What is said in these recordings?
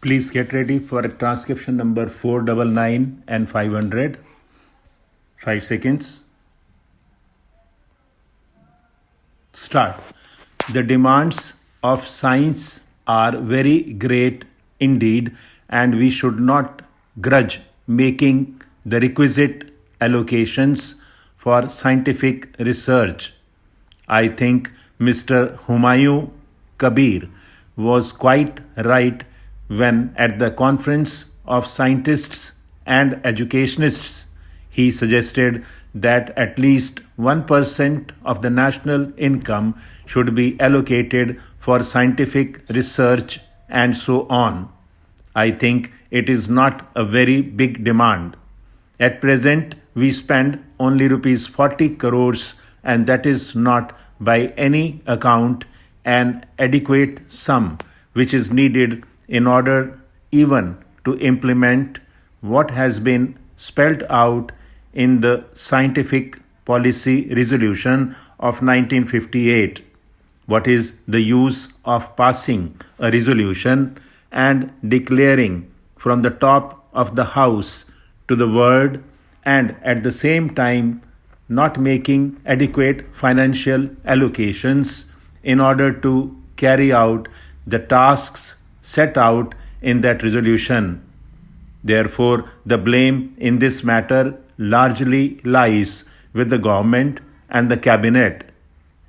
Please get ready for transcription number 499 and 500. 5 seconds. Start. The demands of science are very great indeed, and we should not grudge making the requisite allocations for scientific research. I think Mr. Humayun Kabir was quite right when at the conference of scientists and educationists he suggested that at least 1% of the national income should be allocated for scientific research and so on. I think it is not a very big demand. At present, we spend only rupees 40 crores, and that is not by any account an adequate sum which is needed in order even to implement what has been spelled out in the Scientific Policy Resolution of 1958. What is the use of passing a resolution and declaring from the top of the House to the world and at the same time not making adequate financial allocations in order to carry out the tasks set out in that resolution? Therefore, the blame in this matter largely lies with the government and the cabinet.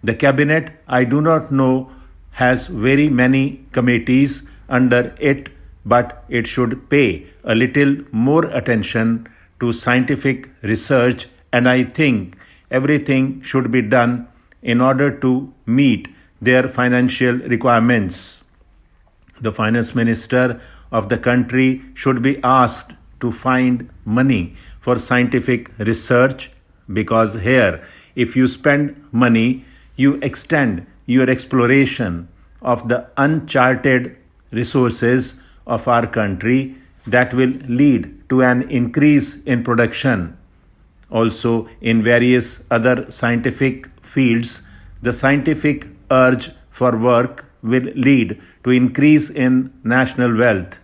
The cabinet, I do not know, has very many committees under it, but it should pay a little more attention to scientific research, and I think everything should be done in order to meet their financial requirements. The finance minister of the country should be asked to find money for scientific research, because here, if you spend money, you extend your exploration of the uncharted resources of our country that will lead to an increase in production. Also, in various other scientific fields, the scientific urge for work will lead to increase in national wealth.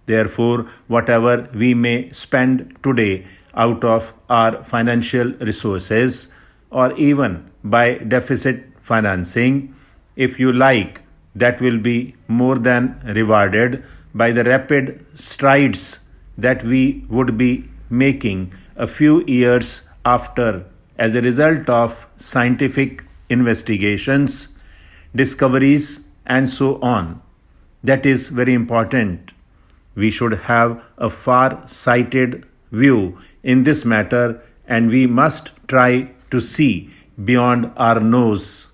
Therefore, whatever we may spend today out of our financial resources or even by deficit financing, if you like, that will be more than rewarded by the rapid strides that we would be making a few years after as a result of scientific investigations, discoveries, and so on. That is very important. We should have a far-sighted view in this matter, and we must try to see beyond our nose.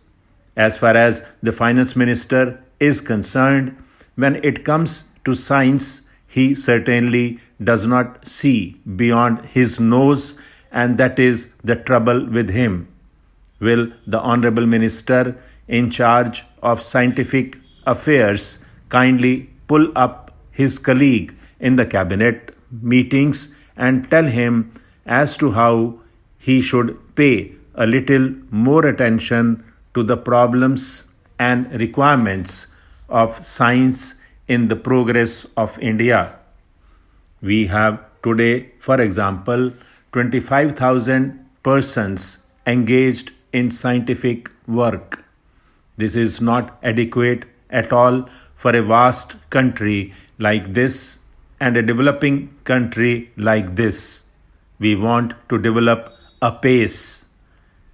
As far as the finance minister is concerned, when it comes to science, he certainly does not see beyond his nose, and that is the trouble with him. Will the Honorable Minister in charge of scientific affairs kindly pull up his colleague in the cabinet meetings and tell him as to how he should pay a little more attention to the problems and requirements of science in the progress of India. We have today, for example, 25,000 persons engaged in scientific work. This is not adequate at all for a vast country like this and a developing country like this. We want to develop apace.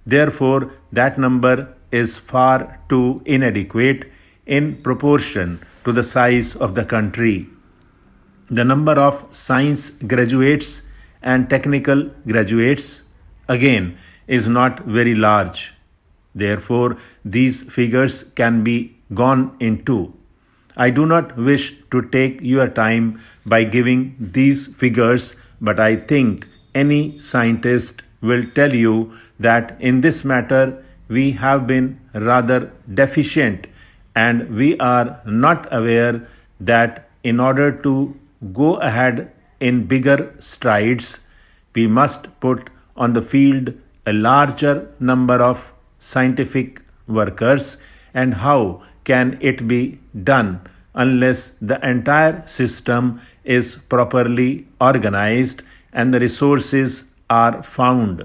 Therefore, that number is far too inadequate in proportion to the size of the country. The number of science graduates and technical graduates, again, is not very large. Therefore, these figures can be gone into. I do not wish to take your time by giving these figures, but I think any scientist will tell you that in this matter we have been rather deficient, and we are not aware that in order to go ahead in bigger strides, we must put on the field a larger number of scientific workers. And how can it be done unless the entire system is properly organized and the resources are found.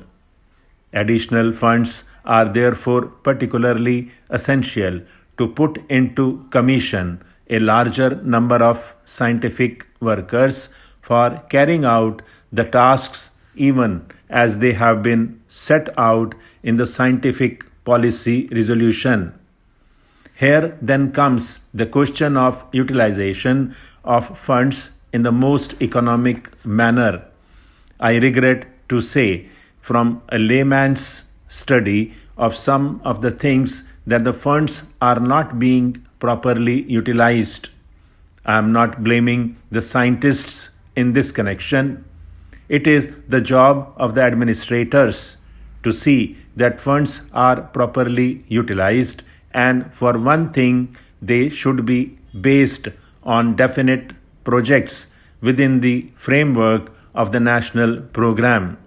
Additional funds are therefore particularly essential to put into commission a larger number of scientific workers for carrying out the tasks even as they have been set out in the scientific policy resolution. Here then comes the question of utilization of funds in the most economic manner. I regret to say, from a layman's study of some of the things, that the funds are not being properly utilized. I am not blaming the scientists in this connection. It is the job of the administrators to see that funds are properly utilized, and for one thing, they should be based on definite projects within the framework of the national program.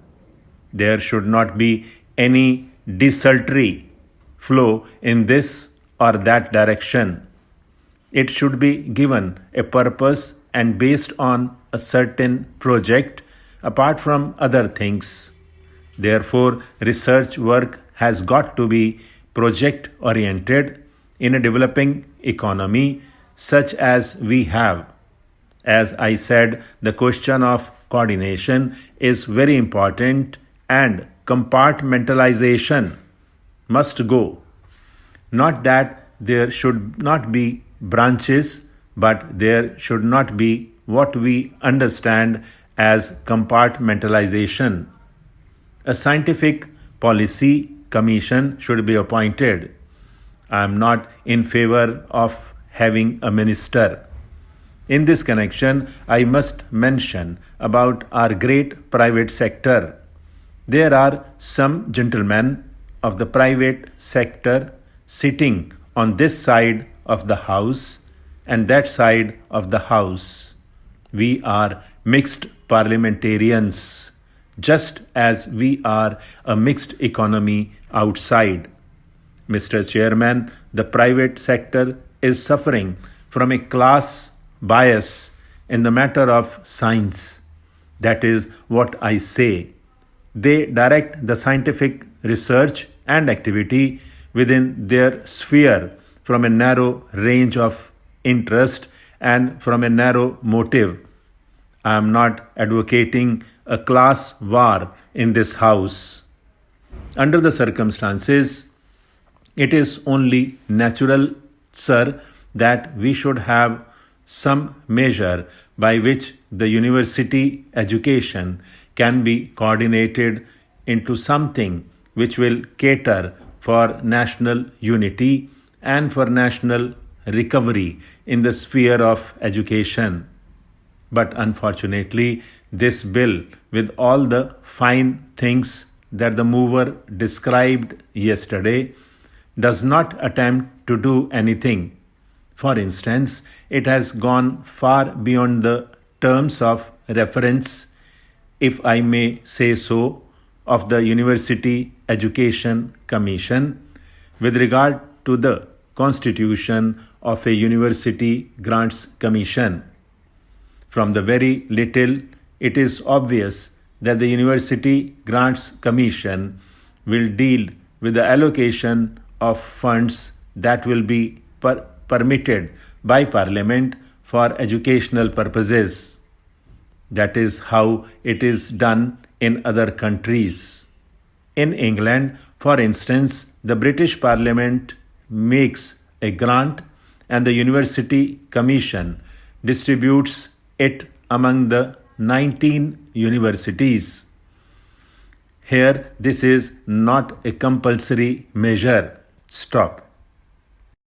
There should not be any desultory flow in this or that direction. It should be given a purpose and based on a certain project apart from other things. Therefore, research work has got to be project oriented in a developing economy such as we have. As I said, the question of coordination is very important and compartmentalization must go. Not that there should not be branches, but there should not be what we understand as compartmentalization. A scientific policy commission should be appointed. I am not in favor of having a minister. In this connection, I must mention about our great private sector. There are some gentlemen of the private sector sitting on this side of the house and that side of the house. We are mixed parliamentarians, just as we are a mixed economy outside. Mr. Chairman, the private sector is suffering from a class bias in the matter of science. That is what I say. They direct the scientific research and activity within their sphere from a narrow range of interest and from a narrow motive. I am not advocating a class war in this house. Under the circumstances, it is only natural, sir, that we should have some measure by which the university education can be coordinated into something which will cater for national unity and for national recovery in the sphere of education. But unfortunately, this bill, with all the fine things that the mover described yesterday, does not attempt to do anything. For instance, it has gone far beyond the terms of reference, if I may say so, of the University Education Commission with regard to the constitution of a University Grants Commission. From the very little, it is obvious that the University Grants Commission will deal with the allocation of funds that will be permitted by Parliament for educational purposes. That is how it is done in other countries. In England, for instance, the British Parliament makes a grant and the University Commission distributes it among the 19 universities. Here, this is not a compulsory measure. Stop.